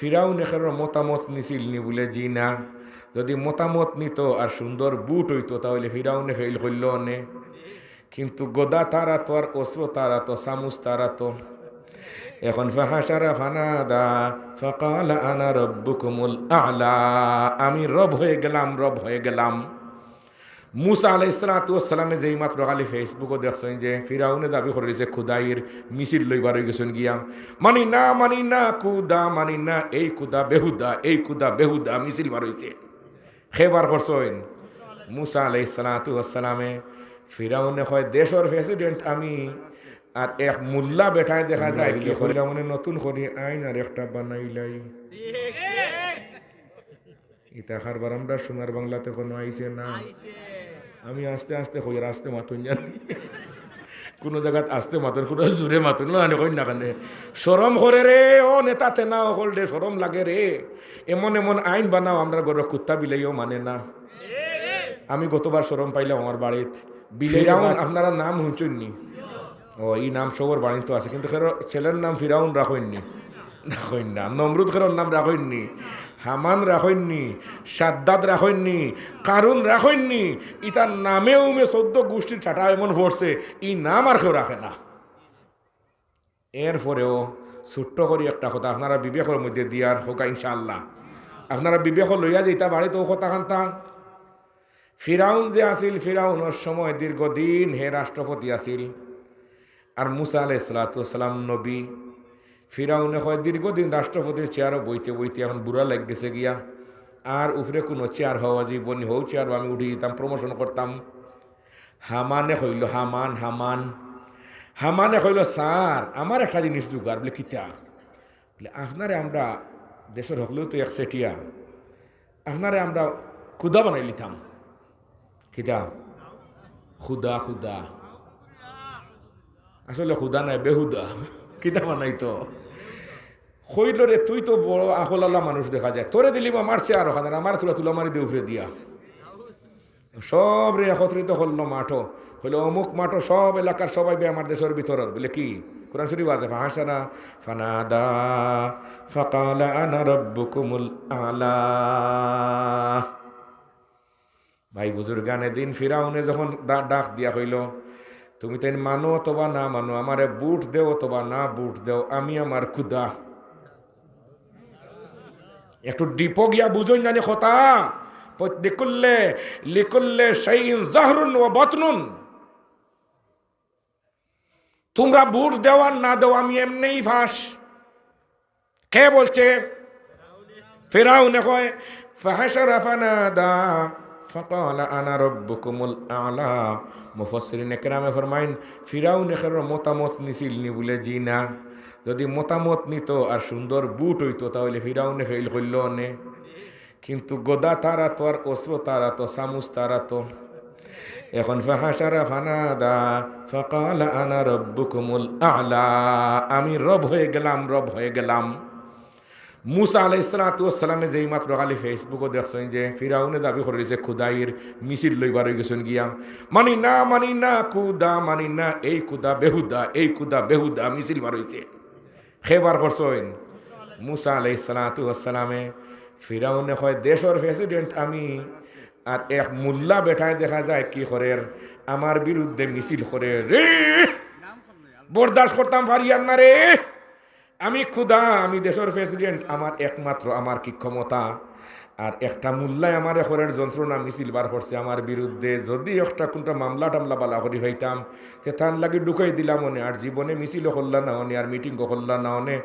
ফিরাউন এখানে মতামত নিছিল নি বলে জি না, যদি মতামত নিত আর সুন্দর বুট হইতো তাহলে ফিরাউনে ফেল করল নে। কিন্তু গোদা তারা তো আর অস্ত্র তারা তো সামুস তারা তো এখন ফাহাসারা ফানাদা ফাকালা আনা রব্বুকুমুল আলা, আমি রব হয়ে গেলাম, রব হয়ে গেলাম। মুসা আলাইহিসসালামে যেই মাত্র খালি ফেসবুকও দেখছেন যে ফিরাউনে দাবি করেছে খুদাইয়ের মিছিল লইবার হয়ে গেছেন গিয়া, মানি না মানি না কুদা মানি না, এই কুদা বেহুদা, এই কুদা বেহুদা মিছিল বার হয়েছে। খেবার করছেন মুসা আলাইহিসসালামে। ফিরাউনে হয় দেশের প্রেসিডেন্ট আমি, আর এক মুল্লা বেঠায় দেখা যায় কি করিলা মনে নতুন করি আইন আর একটা বানাইলাই। ইতাহার বারামদার সোনার বাংলাতে কোনো আইছে না। আমি আস্তে আস্তে হই, আস্তে মাতুন জানি কোনো জায়গাত আস্তে মাতুন, কোনো জোরে মাতুন মানে কই না কানে শরম করে রে ও নেতাতে না হল রে, শরম লাগে রে। এমন এমন আইন বানাও আমরা গরু কুত্তা বিলাইও মানে না। আমি গতবার শরম পাইলাম আমার বাড়িতে ফিরাউন, আপনারা নাম শুনছেননি? ও এই নাম সবর বাড়িতে তো আছে, কিন্তু ছেলের নাম ফিরাউন রাখেননি, রাখেন না। নমরুদ খেরোর নাম রাখেননি, হামান রাখেননি, সাদ্দাদ রাখেননি, কারুন রাখেননি। ইতার নামেও 14 গোষ্ঠীর ছাটা এমন পড়ছে, এই নাম আর কেউ রাখে না। এরপরেও ছোট্ট করি একটা কথা আপনারা বিবেকের মধ্যে দিয়ার হোক ইনশাআল্লাহ, আপনারা বিবেক লইয়া যেটা বাড়িতে ও কথা কান্তা। ফিরাউন যে আসিল, ফিরাউনের সময় দীর্ঘদিন হে রাষ্ট্রপতি আসিল, আর মুসা আলাইহিসসালাম নবী। ফিরাউনে হয় দীর্ঘদিন রাষ্ট্রপতির চেয়ারও বইতে বইতে এখন বুড়া লাগ গেছে গিয়া, আর উপরে কোনো চেয়ার হওয়া জীবনী হও চেয়ার আমি উঠে যেতাম, প্রমোশন করতাম। হামানে হইল হামান, হামানে হইল স্যার আমার একটা জিনিস জোগাড় বলে কিতা বলে, আপনারে আমরা দেশের হকলেও তো এক সেটিয়া, আপনারে আমরা খুদা বানাই লিতাম। কিতা খুদা? খুদা আসলে খুদা নাই, বেহুদা। কিতা বানাইতো হইল রে, তুই তো বড় আহলাল্লা মানুষ দেখা যায়, তোরে দিলিম আমার চেয়ার ওখানে, আমার তুলা মারি দিয়ে উফরে দিয়া সব রে একত্রিত হল মাঠো, হইলো অমুক মাঠো, সব এলাকার সবাই বে আমার দেশের ভিতরের বলে কি কোরআন শরীফ আছে, ফাহাসারা ফানাদা ফাকালা আনা রব্বুকুমুল আলা। ভাই বুজুর্গানে দিন ফিরাউনে যখন ডাক দিয়া হইল, তুমি তাই মানো অথবা না মানো, আমারে বুট দেও অথবা না বুট দেও, আমি আমার খুদা। একটু ডিপো গিয়া বুঝুন জানি কথা, লিকুল্লে লিকুল্লে শাইইন যাহরুন ওয়া বাতনুন। তোমরা বুট দেও আর না দেও, আমি এমনিই ফাঁস। কে বলছে? ফিরাউন কয় ফাহাশারা ফানাদা ফাকালা আনা রব্বুকুমুল আলা। মুফাসসিরিন কেরামে ফরমাইন ফিরাউন এর মতামত নিছিল নি বলে জি না, যদি মতামত নিত আর সুন্দর বুট হইতো তাহলে ফিরাউনে ফেল করল নে। কিন্তু গোদা তারা তো আর অস্ত্র তারা তো সামুস তারা তো এখন ফাহাশারা ফানাদা ফাকালা আনা রব্বুকুমুল আলা, আমি রব হয়ে গেলাম, রব হয়ে গেলাম। মুসা আলাইহিসসালামে যেই মাত্র খালি ফেসবুকও দেখছেন যে ফিরাউনে দাবি করেছে খুদাইয়ের মিছিল লইবার হয়ে গেছেন গিয়া, মানি না মানি না কুদা মানি না, এই কুদা বেহুদা, এই কুদা বেহুদা মিছিল বার হয়েছে। খেবার করছেন মুসা আলাইহিসসালামে। ফিরাউনে হয় দেশের প্রেসিডেন্ট আমি, আর এক মুল্লা বেঠায় দেখা যায় কি করে আমার বিরুদ্ধে মিছিল করে রে, বরদাস্ত করতাম পারিয়ান না রে। আমি খুদা, আমি দেশের প্রেসিডেন্ট, আমার একমাত্র আমার কি ক্ষমতা। আর একটা মুল্লায় আমার এখনের যন্ত্রণা মিছিল বার করছে আমার বিরুদ্ধে, যদি একটা কোনটা মামলা টামলা বালা করি হইতাম তে তার লাগে ঢুকাই দিলাম অনে, আর জীবনে মিছিলও করলাম না অনে, আর মিটিংও করলাম না অনে,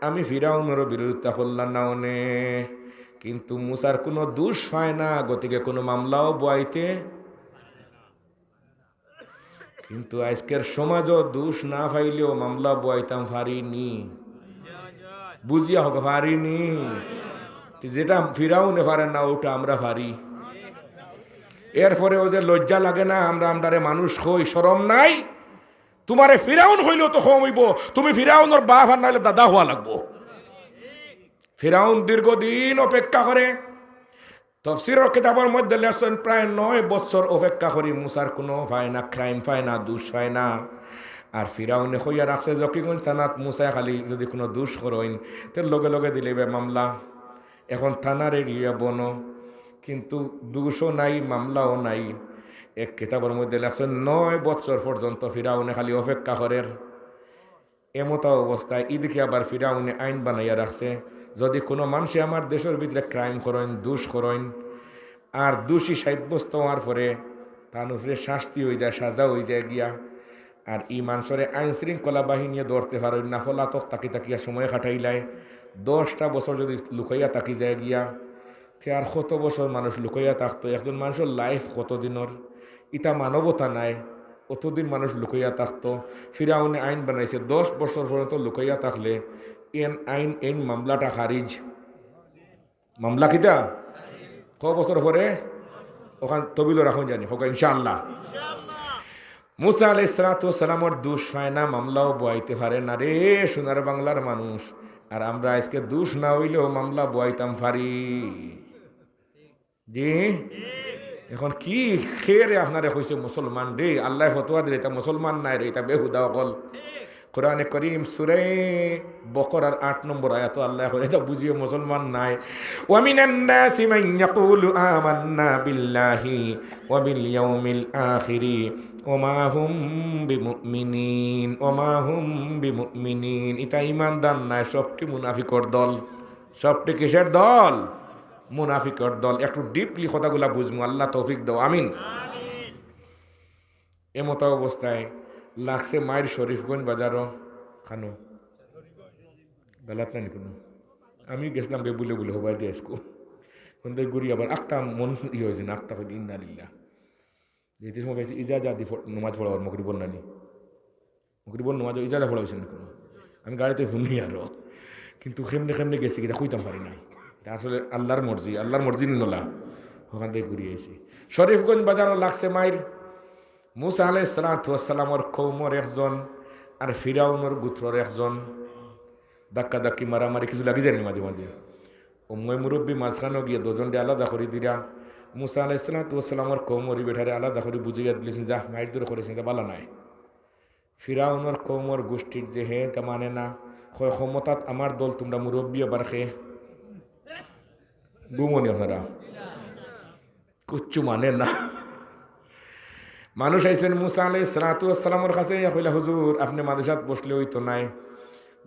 আমি ফিরাউনেরও বিরোধিতা করলাম না অনে। কিন্তু মুসার কোনো দোষ পায় না, গতিকে কোনো মামলাও বয়াইতে। কিন্তু আজকের সমাজও দোষ না পাইলেও মামলা বয়াইতাম পারিনি, বুঝিয়া হোক পারিনি। যেটা ফিরাউনে পারেন না ওটা আমরা পারি। এরপরে ও যে লজ্জা লাগে না, আমরা আমরারে মানুষ হই, শরম নাই? তোমারে ফিরাউন হইলেও তো হইব, তুমি ফিরাউনের বাপ আর নাহলে দাদা হওয়া লাগবো। ফিরাউন দীর্ঘদিন অপেক্ষা করে, তাফসীরের কিতাবের মধ্যে লেখছেন প্রায় 9 বছর অপেক্ষা করি, মুসার কোনো পায় না, ক্রাইম পায় না, দোষ পায় না। আর ফিরাউনে হইয়া রাখছে জকিগঞ্জ থানাত মুসাই খালি যদি কোনো দোষ করইন তের লগে লগে দিলে মামলা। এখন থানার এরিয়া বন, কিন্তু দোষও নাই মামলাও নাই। এক কিতাবের মধ্যে লেখছে 9 বছর পর্যন্ত ফিরাউনে খালি অপেক্ষা করের। এমতো অবস্থায় ইদিকে আবার ফিরাউনে আইন বানাইয়া রাখছে, যদি কোনো মানুষে আমার দেশের ভিতরে ক্রাইম করেন, দোষ করেন, আর দোষী সাব্যস্ত হওয়ার পরে তার উপরে শাস্তি হয়ে যায়, সাজা হয়ে যায় গিয়া। আর ই মানুষরে আইন শৃঙ্খলা বাহিনী ধরতে পারেন না, ফলাতক তাকি তাকিয়া সময় কাটাইলায়। 10টা বছর যদি লুকাইয়া তাকি যায় গিয়া, তে আর কত বছর মানুষ লুকাইয়া থাকতো। একজন মানুষের লাইফ কত দিনের, ইটা মানবতা নাই, অতদিন মানুষ লুকাইয়া থাকতো। ফিরাউনে আইন বানাইছে 10 বছর পর্যন্ত লুকাইয়া থাকলে আইন মামলাটা খারিজ। মামলা কিতা ক বছর পরে ওখানে তবিল রাখুন জানি হোক ইনশাআল্লাহ। মুসা আলাইহিস সালামের দোষ হয় না, মামলাও বয়াইতে পারে না রে সোনার বাংলার মানুষ। আর আমরা আজকে দোষ না হইলেও মামলা বয়াইতাম পারি। জি এখন কি খেয়ে আপনারে কইছে মুসলমান রে, আল্লাহ ফতোয়া দিলে এটা মুসলমান নাই রে, এটা বেহুদা অকল। কোরআনে করিম সূরা বকরার 8 নম্বর আয়াত আল্লাহ কইলে এটা বুঝিয়ে মুসলমান নাই। ওয়া মিনান নাসি মান ইয়াকুলু আমান্না বিল্লাহি ওয়া বিল ইয়াউমিল আখিরি ওয়া মা হুম বিমুমিনিন। এটা ঈমানদার নাই, সবটি মুনাফিকর দল। সবটি কিসের দল? মুনাফিকর দল। একটু ডিপলি কথাগুলা বুঝবো, আল্লাহ তৌফিক দাও, আমিন। এমতো অবস্থায় লাগছে মায়ের শরীফগঞ্জ বাজারও খানো গালাত নাই কোনো। আমি গেছিলাম বেবুলে বলে হবাই দিয়ে আসকো কিন্তু ঘুরি আবার আখতা মন হয়েছে না, আখতা হইল ইন্না লিল্লাহ। যেতে সময় গেছি ইজাজা দি নমাজ পড়াবার মকরিবন নানি, মকরিবন নমাজ ইজাজা পড়া হয়েছে না কোনো। আমি গাড়িতে শুনি আরও, কিন্তু কেমনে গেছি কিনা কইতাম পারি না। আসলে আল্লাহর মর্জি নলা ওখান থেকে ঘুরিয়ে এসেছি। শরীফগঞ্জ বাজারও লাগছে মায়ের। মুসা আলাইহিস সালামের কওমর একজন আর ফিরাউনের গোত্রর একজন ধাক্কা ধাক্কি মারামারি কিছু লাগি যায়নি মাঝে মাঝে। ওম্ময় মুরব্বী মাঝখানেও গিয়ে দুজনকে আলাদা করে দিরা। মুসা আলাইহিস সালামের কওমরি বেঠারে আলাদা করে বুঝিয়ে দিলেছেন, যা মায়ের দূরে করেছেন এটা বালা নাই। ফিরাউনের কওমর গোষ্ঠীর যে হে তা মানে না, ক্ষমতাত আমার দল, তোমরা মুরব্বী আবার খে গুমনি আপনারা কুচ্ছু মানে না। মানুষ আইসেন মুসা আলাইহিস সালামের কাছে, কইলা হুজুর আপনি মাদ্রাসাত বসলে হইতো নাই,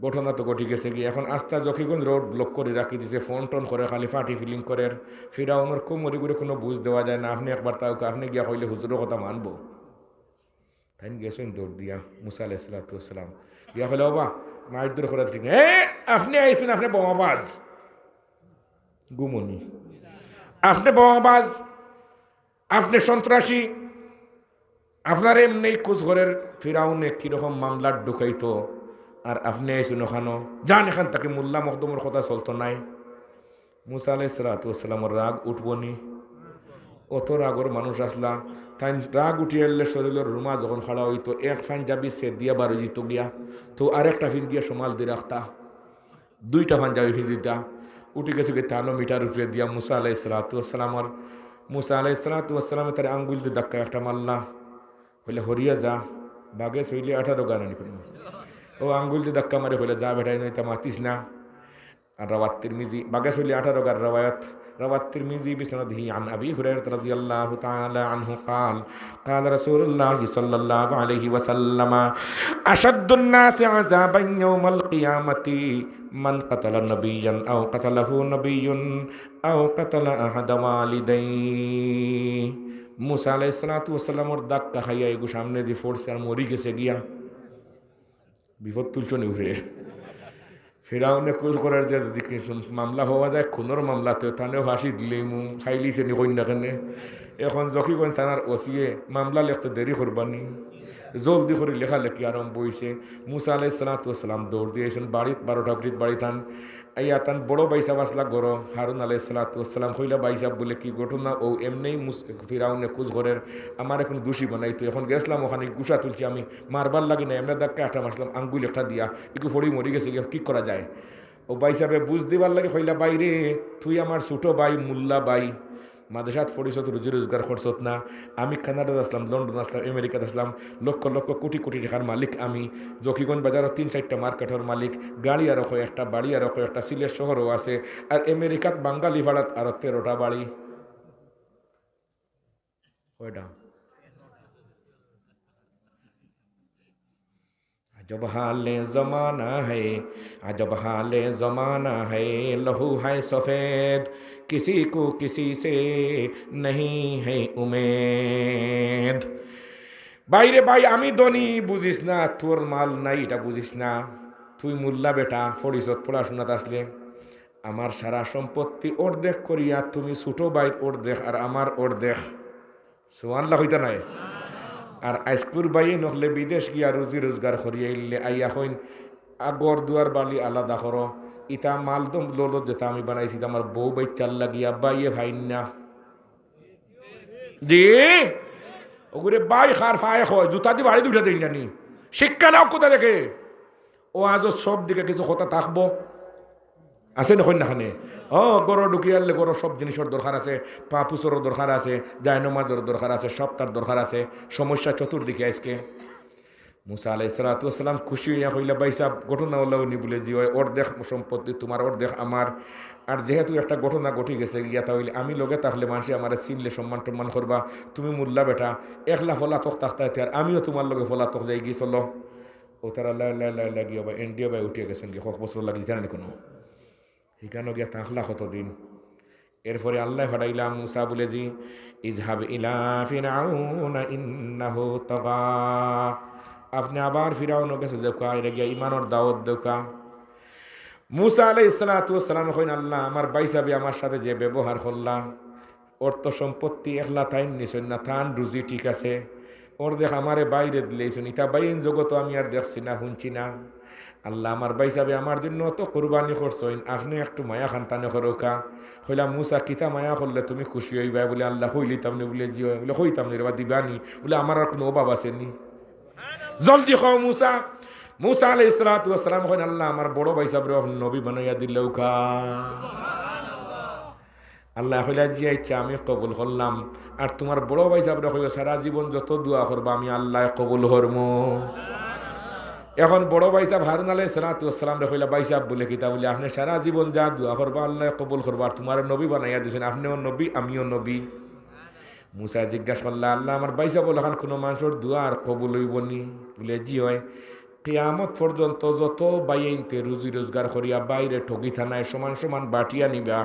ঘটনা তো ঘটি গেছে কি। এখন আস্তা জকিগঞ্জ রোড ব্লক করে রাখি দিছে, ফোন টোন করে খালি ফাটি ফিলিং করে। ফিরাউনের কোমরি করে কোনো বুঝ দেওয়া যায় না। আপনি একবার তাও আপনি গিয়া কইলে হুজুরের কথা মানবো? তাই গেছেন দৌড় দিয়া মুসা আলাইহিস সালাম গিয়া কইলে বাবা মায়ের দূরে করে ঠিক আপনি আইসেন, আপনি বোমাবাজ গুমনি, আপনি বোমাবাজ, আপনি সন্ত্রাসী। আপনার এমনি কুচঘরের ফিরাউনে কিরকম মামলার ঢুকাইতো, আর আপনি আইসুন ওখানো যান এখান তাকে মোল্লা মখদুমের কথা চলতো নাই। মুসা আলাইহিস সালামের রাগ উঠবনি, অত রাগর মানুষ আসলা। তাই রাগ উঠিয়ে এলে শরীরের রুমা যখন খাড়া হইতো, এক ফাইন যাবি সে দিয়া বারো জিত গিয়া, তো আরেকটা ফিন গিয়া সমাল দিয়ে রাখতা, 2টা ফান যাবি ফিন দিতা। উঠে গেছে গিয়ে 3 মিটার উপরে দিয়া মুসা আলাইহিস সালামের তার আঙ্গুল দিয়ে ধাক্কা একটা মারলা, বলে হরিয়া যা বাগে শৈলি 18 গানি করবো। ও আঙ্গুল দিয়ে ধাক্কা মারে বলে যা বেটাই নয় তা মাতিস না। আর রাওয়াত তিরমিজি বাগে শৈলি 18 গার রাওয়ায়াত روى الترمذي بسنده عن أبي هريرة رضي الله تعالى عنه قال قال رسول الله صلى الله عليه وسلم أشد الناس عذابا يوم القيامة من قتل نبيا أو قتله نبي أو قتل أحد والديه মুসা আলাইহিস সালামের ধাক্কা খাইয়া এগু সামনে দিয়ে ফোরছে আর মরি গেছে গিয়া বিপদ তুলছনি উঠে। ফিরাউনে কোচ করার যে যদি মামলা হওয়া যায় খুনের মামলাতে থানেও ফাঁসি দিলে মু খাইলিছে নি কন্যা কেনে। এখন জকিগঞ্জ থানার ওসিয়ে মামলা লিখতে দেরি করবানি, জলদি করে লেখালেখি আরম্ভ হয়েছে। মুসা আলাইহিস সালাম দৌড় দিয়েছেন বাড়িত, 12টা বৃত বাড়ি থান আইয়া তান বড় বাইসাব আসলা গড় হারুন আলাইহিস সালাম কইলা বাইসাব বলে কি ঘটনা? ও এমনি ফিরাউনে কুচ ঘরের আমার এখন দোষী বানাইতো। এখন গেছিলাম ওখানে গুসা তুলছি আমি, মারবার লাগি না, এমনি ধাক্কা একটা মারছিলাম, আঙ্গুল একটা দিয়া একটু ফড়ি মরি গেছে, কি করা যায়? ও বাইসাবে বুঝ দিবার লাগে কইলা বাইরে তুই আমার ছোটো ভাই মুল্লা ভাই, মাদ্রাসাত পড়িছত রুজি রোজগার করছত না। আমি কানাডাতে আসলাম, লন্ডন আসলাম, আমেরিকাতে আসলাম, লক্ষ লক্ষ কোটি কোটি টাকার মালিক আমি। জকিগঞ্জ বাজারও 3-4টা মার্কেটের মালিক, গাড়ি আরও কয়েকটা, বাড়ি আরও কয়েকটা, সিলেট শহরও আছে। আর আমেরিকাত বাঙালি ভাড়াত আরও 13টা বাড়ি। কয়টা? अजब हाल ज़माना है, अजब हाल ज़माना है, लहू है सफ़ेद, किसी को किसी से नहीं है उम्मीद। বাইরে ভাই আমি ধনী বুঝিস না, তোর মাল নাই এটা বুঝিস না। তুই মোল্লা বেটা, ফরিসত পড়াশোনাতে আসলে আমার সারা সম্পত্তি অর্ধেক করিয়া তুমি ছোট ভাই অর্ধেক আর আমার অর্ধেক। সুবহানাল্লাহ হইতা নাই? আর আইসকুর বাইয়ে নহলে বিদেশ গিয়া রুজি রোজগার করিয়া ইলে আইয়া হইন আগর দুয়ার বালি আলাদা করো। ইতা মালদম লোলত যেটা আমি বানাইছি আমার বউ বাই চাল লাগিয়া বাইয়ে ভাইন না জি ওগুলো বাই খার ফায় হয় জুতা দিয়ে বাড়ি দুটা দিন জানি শিক্ষা নাও কোথা দেখে ও আজও সব দিকে কিছু কথা থাকবো আছে নখন নাখানে গড় ঢুকিয়ালে গড় সব জিনিসের দরকার আছে, পা পুচরের দরকার আছে, জায়নমাজের দরকার আছে, সপ্তাহের দরকার আছে। সমস্যা চতুর্দিকে আজকে। মুসা আলাইহিস সালাতু ওয়াস সালাম খুশি হইয়া কইলা ভাই সাহেব ঘটনা হলো উনি বলে যে অর্ধেক সম্পত্তি তোমার অর্ধেক আমার। আর যেহেতু একটা ঘটনা ঘটি গেছে গিয়া তাহলে আমি লগে থাকলে মানুষে আমার চিনলে সম্মান টম্মান করবা। তুমি মোল্লা বেটা একলা ফলাতক থাকতে আর আমিও তোমার লগে ফলাতক যাই গিয়ে চলো। ও তারা লাগিয়ে বা এনডিও ভাই উঠে গেছেন গিয়ে কত বছর লাগিয়ে জানেন কোনো হিকানো গিয়া তাকলা কতদিন। এরপরে আল্লাহ ফাটাইলাম মুসা বলে জি ইজহাব ইলা ফিরআউনা ইন্নাহু তাগা। আপনি আবার ফিরাউন কাছে দেখা এর গিয়া ইমানের দাওয়াত দেখা। মুসা আলাইহিস সালাতু ওয়াস সালাম কইন আল্লাহ আমার বাইসাবি আমার সাথে যে ব্যবহার করলা অর্থ সম্পত্তি একলা তাইন নিছেন না থান রুজি ঠিক আছে ওর দেখ আমারে বাইরে দিলেছেন ইতা বাইন জগত আমি আর দেখছি না শুনছি না। আল্লাহ আমার বাইসাবে আমার জন্য তো কোরবানি করছেন আপনি একটু মায়া খানতানে করোকা। হইলাম মুসা কিতা মায়া করলে তুমি খুশি হইবা বলে আল্লাহ হইলিতাম নি বলে জি বলে হইতাম নি রে দিবানি বলে আমার আর কোনো অভাব আসেনি জলদি খাও মুসা। মুসা আলাইহিস সালাতু ওয়াস সালাম কইন আল্লাহ আমার বড় বাইসাবরে নবী বানাইয়া দিলেও কা। আল্লাহ হইলা জি ইচ্ছা আমি কবুল করলাম। আর তোমার বড় বাইসাবরে কইও সারা জীবন যত দোয়া করবা আমি আল্লাহ কবুল করবো। এখন বড় ভাই সাহেব হারুন আলাইহিস সালাতু ওয়াস সালাম রে কইলা ভাই সাহেব বলে কিতা বলে আপনি সারা জীবন যা দোয়া করবা আল্লাহ কবুল করবা আর তোমার নবী বানাইয়া দিয়েছেন আপনিও নবী আমিও নবী। মুসা জিজ্ঞাসা করলা আল্লাহ আমার ভাই সাহেব বলে এখন কোনো মানুষের দোয়া আর কবুল হইবনি বলে জি হয়। কিয়ামত পর্যন্ত যত বাইনতে রুজি রোজগার করিয়া বাইরে ঠগি থানায় সমান সমান বাটিয়া নিবা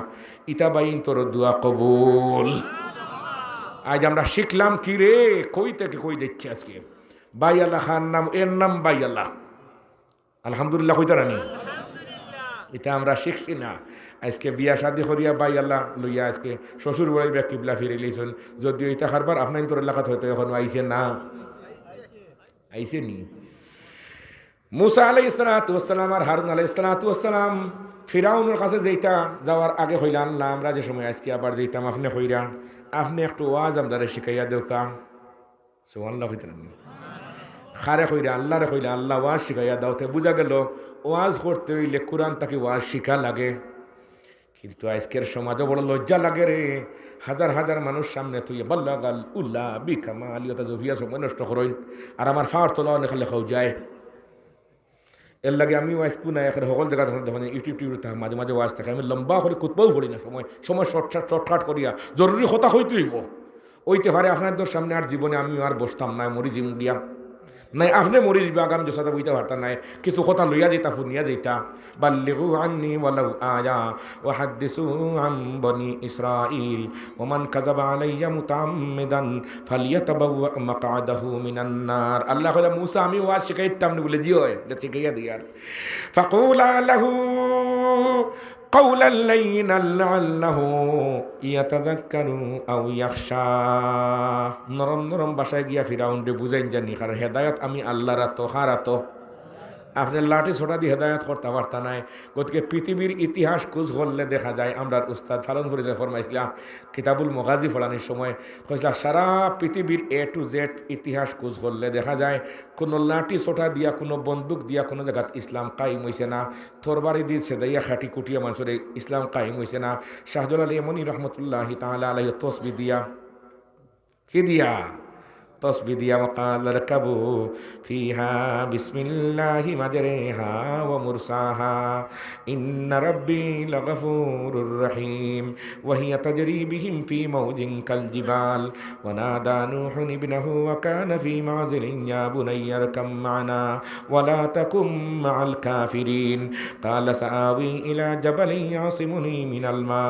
ইতা বাইন তোর দোয়া কবুল। আজ আমরা শিখলাম কি রে কই থেকে কই দেখছি আজকে বাই আল্লাহ খান নাম এর নাম বাই আল্লাহ আলহামদুলিল্লাহ কইতা রানি এটা আমরা শিখছি না। আজকে বিয়া শাদি করিয়া বাই আল্লাহ লইয়া আজকে শ্বশুর বাড়ি ব্যাগ কিবলা ফিরে লইছেন যদিও ইতা খারবার আপনার তোর এলাকাত হয়তো এখন আইসে না আইসে নি। মুসা আলাইহিস সালাতু ওয়াস সালাম আর হারুন আলাইহিস সালাতু ওয়াস সালাম ফিরাউনের কাছে যেইটা যাওয়ার আগে হইলা আল্লাহ আমরা যে সময় আজকে আবার যেতাম আপনি কইরা আপনি একটু ওয়াজ আমদারে শিখাইয়া দেও কা। সুবহানাল্লাহ কইতেন খারে কইরা আল্লাহরে কইলে আল্লাহ ওয়াজ শিখাইয়া দাওতে বুঝা গেল ওয়াজ করতে হইলে কোরআন তাকে ওয়াজ শিখা লাগে। কিন্তু আজকের সমাজও বড় লজ্জা লাগে রে হাজার হাজার মানুষ সামনে তুই বল্লাগাল উল্লাহ বিকামা আলিয়তা জফিয়া সময় নষ্ট করইন আর আমার ফাওয়ার তোলা অনেক লেখাও যায়। এর লাগে আমি ওয়াজ কু নাই এখন সকল জায়গা যখন ইউটিউব থাকে মাঝে মাঝে ওয়াজ থাকে আমি লম্বা করে কুতবাও পড়ি না সময় সময় শর্টকাট করিয়া জরুরি কথা হইতে হইব ওইতে পারে আপনাদের সামনে আর জীবনে আমি আর বসতাম না মরি জিম দিয়া নাই আপনি মরি যাবে আগাম জোসাতে বইতে পারতাম নাই কিছু কথা লইয়া যেতা শুনিয়া যেতা বাল্লিগু আন্নি ওয়ালাউ আয়া ওয়া হাদিসু আন বনি ইসরাইল ওয়া মান কাযাবা আলাইয়া মুতাআম্মিদান ফালিয়াতাবাওয়া মাকআদাহু মিনান নার। আল্লাহ কইলা মুসা আমি ওয়াজ শিখাইতাম না বলে জি হয় শিখাইয়া দিয়ার ফাকুলা লাহু قولا لينا لعله يتذكر او يخشى। নরম নরম ভাষায় গিয়া ফিরাউন রে বুঝাইন জানি কারণ হেদায়েত আমি আল্লাহর তো হারাতো আপনার লাঠি ছোটা দিয়ে হেদায়ত করতে পারতা নাই। গতিকে পৃথিবীর ইতিহাস খোঁজ করলে দেখা যায়, আমরা উস্তাদ ফালন পরিচয় ফরমাইছিলাম কিতাবুল মগাজি পড়ানোর সময় কইছিলাম, সারা পৃথিবীর A to Z ইতিহাস খোঁজ করলে দেখা যায় কোনো লাঠি ছোটা দিয়া, কোনো বন্দুক দিয়া কোনো জায়গাত ইসলাম কায়েম হইছে না। তরবারি দিয়ে সেদাইয়া খাটি কুটিয়া মানুষের ইসলাম কায়েম হইছে না। শাহজালাল ইয়ামানী রহমতুল্লাহি তাআলা আলাইহি তসবিহ দিয়া, কি দিয়া? তসবিহ দিয়া। ওয়াকাল রাকাবু ফিহা বিসমিল্লাহি মাজরিহা ওয়া মুরসাহা ইন্না রাব্বি লাগফুরুর রহিম ওয়া হিয়া তাজরি বিহিম ফি মাওজিন কাল জিবাল ওয়া নাদা নূহুন ইবনাহু ওয়া কানা ফি মাযিলিন ইয়া বুনাইয়া আরকাম মা'না ওয়া লা তাকুম মা'আল কাফিরিন ক্বালা সাআবি ইলা জাবালিন ইয়াসিমুনি মিনাল মা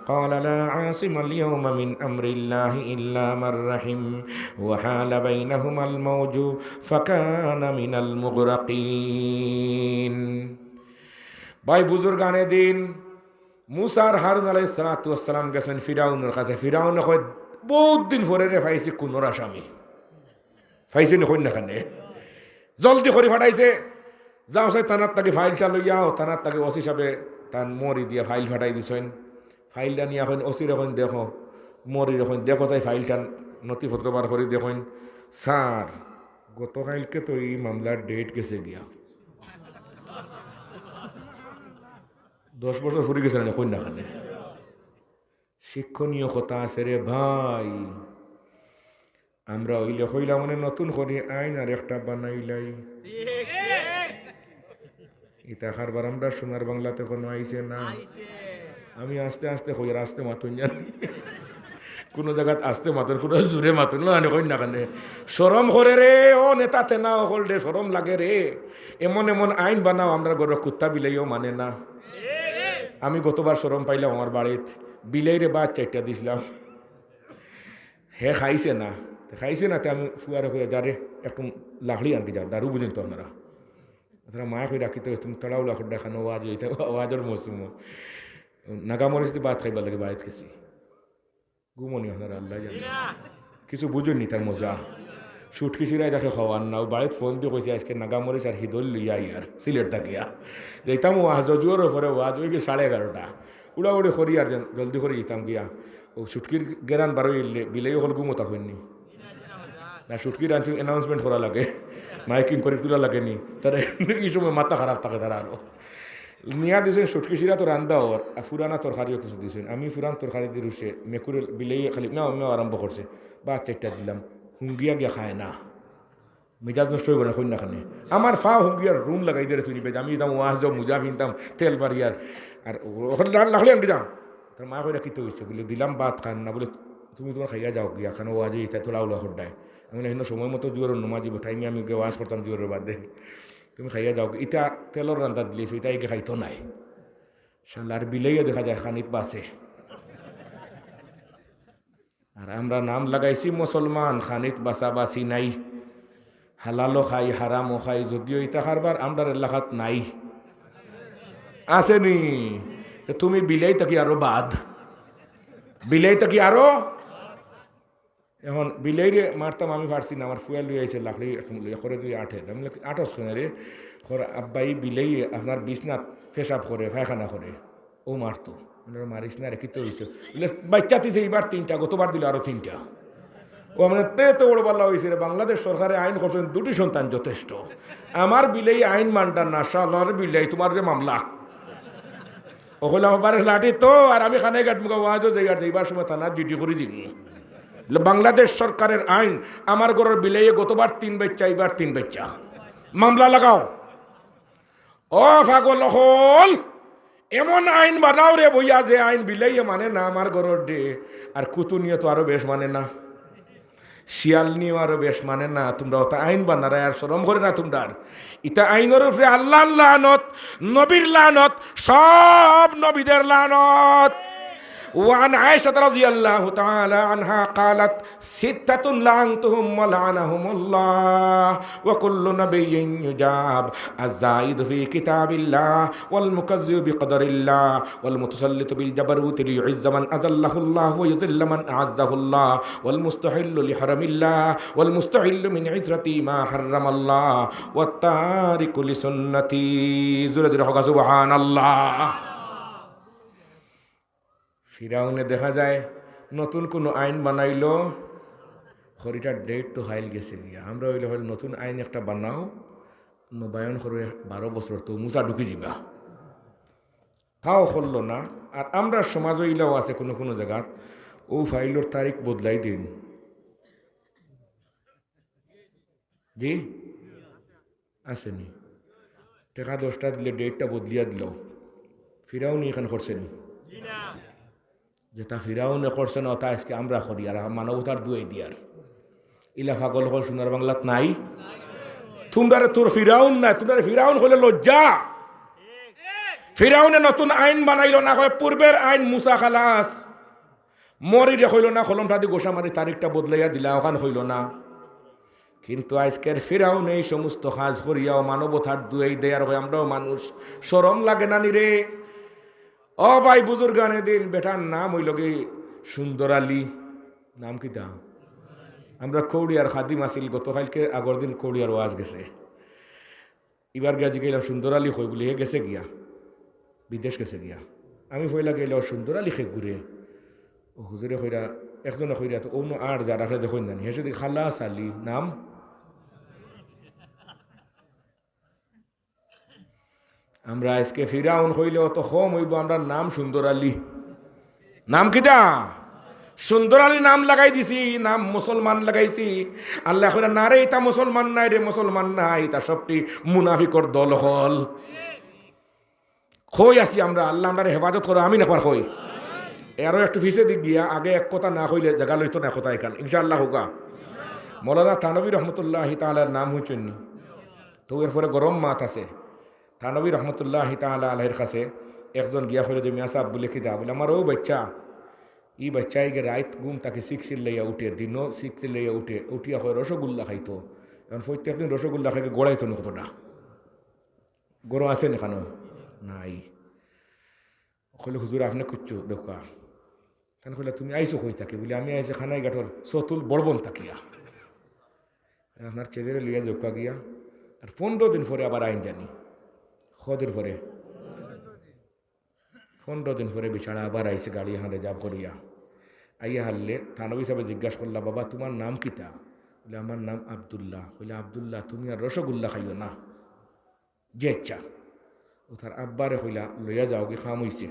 ক্বালা লা আसिमाल ইয়াওমা মিন আমরিল্লাহি ইল্লা মান রাহিম ওয়া حال بينهما الموج فكان من المغرقين। ভাই বুজুর্গানে দিন মুসা আর হারুন আলাইহিস সালাতু ওয়াস সালাম গেছেন ফিরাউনের কাছে। ফিরাউন কয় বহুত দিন পরে রে পাইছি কোনোর আসামি পাইছি না, কই না খানে জলদি করে ফাটাইছে। যাও সে তানার তাকে ফাইলটা লইয়াও, তানার তাকে ওসি সাহেবে তার মরি দিয়ে ফাইল ফাটাই দিছেন। ফাইলটা নিয়ে এখন ওসির এখন দেখো, মরির এখন দেখো চাই ফাইলটা নথিপত্র বার করে দেখুন, স্যার গতকালকে তো এই মামলার ডেট গেছে গিয়া 10 বছর ফুরি গেছে না, কই না খানে। শিক্ষণীয় কথা আছে রে ভাই। আমরা হইলে হইলা মানে নতুন করে আইন আর একটা বানাইলাই। ইতা খারবার আমরা সোনার বাংলাতে কোনো আইছে না। আমি আস্তে আস্তে হই, আস্তে মাতুন জানি কোনো জায়গাত আসতে মাতন, কোনো জোরে মাতন না, কই না কানে শরম করে রে। ও নেতাতে না হল রে, শরম লাগে রে। এমন এমন আইন বানাও আমরা গর কুত্তা বিলাইও মানে না। আমি গতবার শরম পাইলাম, আমার বাড়িত বিলাই রে বাদ 4টা দিছিলাম, হে খাইছে না। খাইছে না, আমি ফুয়ারে হয়ে যারে একটু লাখড়ি আনকে যাও, দারু বুঝেন তো আপনারা। আপনারা মায়া করে রাখিতে তুমি তড়াও লাখড় দেখানো আওয়াজ হইতে, আওয়াজের মৌসুম নাগামরিচ দিয়ে ভাত খাইবার লাগে বাড়িত গেছি। ঘুমনি আপনারা আল্লাহ জানে, কিছু বুঝুননি তার মজা। সুটকি সিরাই দেখে খাওয়ার না, বাড়িতে ফোন দিয়ে কইছে আজকে নাগামরিচ আর হিদল লইয়া ইয়ার সিলেট থাকিয়া যেতাম ওয়াজ জোর পরে ওয়াজ ওই গিয়ে 11:30 উড়াউড়ি করি আর জলদি করে যেতাম গিয়া। ও সুটকির গেরান বারো ইলে বিলেই হল ঘুমোতা হইনি না। সুটকির আনছি অ্যানাউন্সমেন্ট করা লাগে, মাইকিং করে তোলা লাগেনি তার এই সময় মাথা খারাপ থাকে তারা। আরও নিয়া দিয়েছেন সুটকি সিরা তো রান্দা ওর, আর ফুরানা তরকারিও কিছু দিয়েছেন। আমি ফুরান তরকারি দিয়ে রুষে মেকুরের বিলেই খালি না আমিও আরম্ভ করছে, বা 4টা দিলাম। হুঙ্গিয়া গিয়া খায় না, মেজাজ নষ্ট হইব না কন্যাখানে। আমার ফা হুঙ্গিয়ার রুম লাগাই দিয়ে তুই নিবে। আমি দাম ওয়াজ যাও মুজা কিনতাম তেল বাড়িয়ার, আর ওখানে লাখলে আনকে যাও। তার মা কইরা কিতে হয়েছে বলে দিলাম ভাত খান না, বলে তুমি তোমার খাইয়া যাও গিয়া খানো ওয়াজে ইতা তোলা উলা হড্ডায়। আমি না সময় মতো জোর নমাজি টাইমে আমি ওয়াজ করতাম জোরের বাদে, তুমি খাইয়া যাও। ইটা তেলর রান্না দিলিস, ওইটা এগে খাইতো নাই। শালার বিলেইয়া দেখা যায় খানিত বাসে। আর আমরা নাম লাগাইছি মুসলমান, খানিত বাসা বাসি নাই। হালালও খাই হারামও খাই, যদিও ইটা খারবার আমরা এলাকাত নাই। আসেনি তুমি বিলাই থাকি আরো বাদ, বিলাই থাকি আরো। এখন বিলাই রে মারতাম আমি পারছি না, আমার ফুয়াল লুই আইসে লাকড়ি করে তুই 8 আমি 8 শুনে রে আব্বাই বিলাই আপনার বিছনাথ পেশাব করে পায়খানা করে, ও মারতো। মারিস না রে কিতে হয়েছে বাচ্চা দিছে এইবার 3টা, গতবার দিল আরো 3টা। ও মানে তো বড় পাল্লা হয়েছে রে। বাংলাদেশ সরকারে আইন করছেন 2টি সন্তান যথেষ্ট। আমার বিলাই আইন মানটার না, শালার বিলাই তোমার যে মামলা ওগুলো আমার লাঠি তো। আর আমি খানে গাট মুখা ওয়াজও যাই, আর এইবার সময় থানা ডিউটি করে দিব। বাংলাদেশ সরকারের আইন, আমার ঘরের বিলাইয়ে গতবার 3 বাচ্চা, এইবার 3 বাচ্চা, মামলা লাগাও। ও পাগল হল, এমন আইন বানাও রে বইয়া যে আইন বিলাইয়ে মানে না আমার ঘরের ডে। আর কুতু নিয়ে তো আরো বেশ মানে না, শিয়াল নিয়েও আরো বেশ মানে না। তোমরা ওটা আইন বানারা আর শরম করে না তোমরা। ইটা আইনের উপরে আল্লাহর লানত, নবীর লানত, সব নবীদের লানত। وعن عائشة رضي الله تعالى عنها قالت ستة لعنتهم ولعنهم الله وكل نبي يجاب الزائد في كتاب الله والمكذب بقدر الله والمتسلط بالجبروت ليعز من أذله الله ويذل من أعزه الله والمستحل لحرم الله والمستحل من عترتي ما حرم الله والتارك لسنتي زرد سبحان الله ফিরাউনে দেখা যায় নতুন কোনো আইন বানাইলো খরিটার ডেট তো হাইল গেছে গিয়া আমরা হইলে হইলে নতুন আইন একটা বানাও নবায়ন করে 12 বছর তো মুসা ঢুকি যাবা তাও করলো না। আর আমরা সমাজ হইলেও আছে কোনো কোনো জায়গা ও ফাইলোর তারিখ বদলাই দিন জি আসেনি টাকা 10টা দিলে ডেটটা বদলিয়া দিল ফিরাউনি এখানে করছেন যেটা ফিরাউনে করছে না তা আজকে আমরা করি আর মানবতার দুয়াই দিয়ার ইলা পাগল হল সোনার বাংলাত নাই তোমরা তোর ফিরাউন নাই তোমরা ফিরাউন হলে লজ্জা ফিরাউনে নতুন আইন বানাইলো না হয় পূর্বের আইন মুসা খালাস মরি রে হইল না কলমটা দিয়ে গোসা মারি তারিখটা বদলাইয়া দিলা ওখান হইল না। কিন্তু আজকের ফিরাউন এই সমস্ত কাজ করিয়াও মানবতার দুয়াই দেয়ার হয় আমরাও মানুষ শরম লাগে না নি রে। ও ভাই বুজুর্গানে দিন বেটার নাম হইল কি সুন্দর আলী নাম কি তা আমরা কৌড়িয়ার খাদিম আসিল গতকালকে আগর দিন কৌড়িয়ার ওয়াজ গেছে এবার গিয়া গেলাম সুন্দর আলী হই বলি হে গেছে গিয়া বিদেশ গেছে গিয়া আমি হইলা গেলাম সুন্দর আলী খে ঘুরে ও হুজুরে হইরা একজনে হইরা তো অন্য আর যারা দেখুন জানি হেসে দেখি খালাস আলী নাম আমরা আজকে ফিরাউন হইলেও তো কম হইব আমরা নাম সুন্দর আলী নাম কিটা সুন্দর আলী নাম লাগাই দিছি নাম মুসলমান লাগাইছি আল্লাহ এখন না রে এটা মুসলমান নাই রে মুসলমান নাই তা সবটি মুনাফিকর দল হল কই আছি আমরা আল্লাহ আমরা হেফাজত করো আমি নেবার কই আরও একটু ফিসে দিক গিয়া আগে এক কথা না কইলে জায়গা লইতো না কথা এখান ইনশাআল্লাহ হোকা মৌলানা থানবী রহমতুল্লাহ তাআলার নাম হইছেন তো এরপরে গরম মাত আছে থানবী রহমতুল্লাহ তাআলা আলাইহির কাছে একজন গিয়া হইল যে মিয়া সাহেব বলে কি যা বলে আমার ও বাচ্চা ই বাচ্চাই গে রাত ঘুম তাকে শিখছিল লইয়া উঠে দিনও শিখছিল লইয়া উঠিয়া হয় রসগোল্লা খাইতো এখন প্রত্যেকদিন রসগোল্লা খাইকে গড়াইতো না কতটা গরম আছে না কেন নাই কইলে হুজুর আপনি কুচ্ছু দেখা কেন কইলে তুমি আইসো কই থাকে বলে আমি আইসে খানাই গাঠর সতুল বড়বন তাকিয়া আপনার ছেলেরে লইয়া জোকা গিয়া আর 15 দিন পরে আবার আইন জানি কদিন পরে 15 দিন পরে বিছানা আবার আইসে গাড়ি হাঁড়ে যাব করিয়া আইয়া হারলে থানবী সাহেব জিজ্ঞাসা করলা বাবা তোমার নাম কিতা বলে আমার নাম আবদুল্লাহ বলে আবদুল্লাহ তুমি আর রসগোল্লা খাইও না যে ইচ্ছা ও তার আব্বারে হইলা লইয়া যাও কি খাম হইছে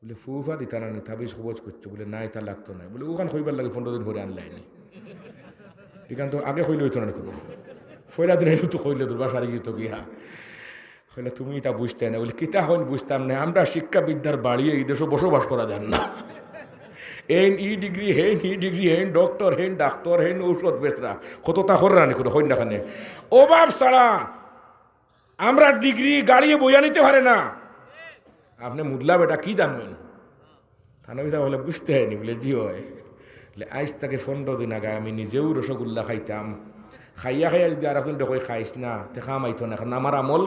বলে ফুফা দিতা না তাবিজ খবজ করছো বলে না এটা লাগতো না বলে ওখান হইবার লাগে 15 দিন পরে আনলাইনি এখান তো আগে হইলে হইতো না কোনো ফয়লা দিন হইলো তো হইলে দুর্বা সারি গিয়ে তো গিয়া হইলে তুমি তা বুঝতে না বলে কিতা হইল বুঝতাম না আমরা শিক্ষা বিদ্যার বাড়িয়ে এই দেশে বসবাস করা যান না হেন ই ডিগ্রি হেন ডক্টর হেন ডাক্তার হেন ঔষধ বেচরা কতটা হর রানি কোনো হইন না খানে অভাব ছাড়া আমরা ডিগ্রি গাড়িয়ে বইয়া নিতে পারে না আপনি মুদলা বেটা কি জানবেন থানবী সাহেব বলে বুঝতে হয়নি বলে জি হয় বলে আজ তাকে 15 দিন আগে আমি নিজেও রসগোল্লা খাইতাম খাইয়া যদি আর এখন দেখো খাইস না তে খামাইতো না এখন আমার আমল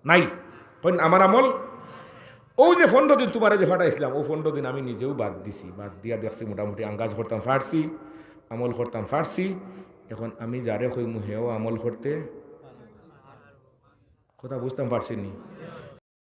নাই আমার আমল ও যে 15 দিন তোমার যে ফাটাইছিলাম ও 15 দিন আমি নিজেও বাদ দিছি বাদ দিয়া দেখছি মোটামুটি আঙ্গাজ করতাম ফাটছি আমল করতাম ফাটছি এখন আমি যারে কইমু হেও আমল করতে কথা বুঝতাম পারছি নি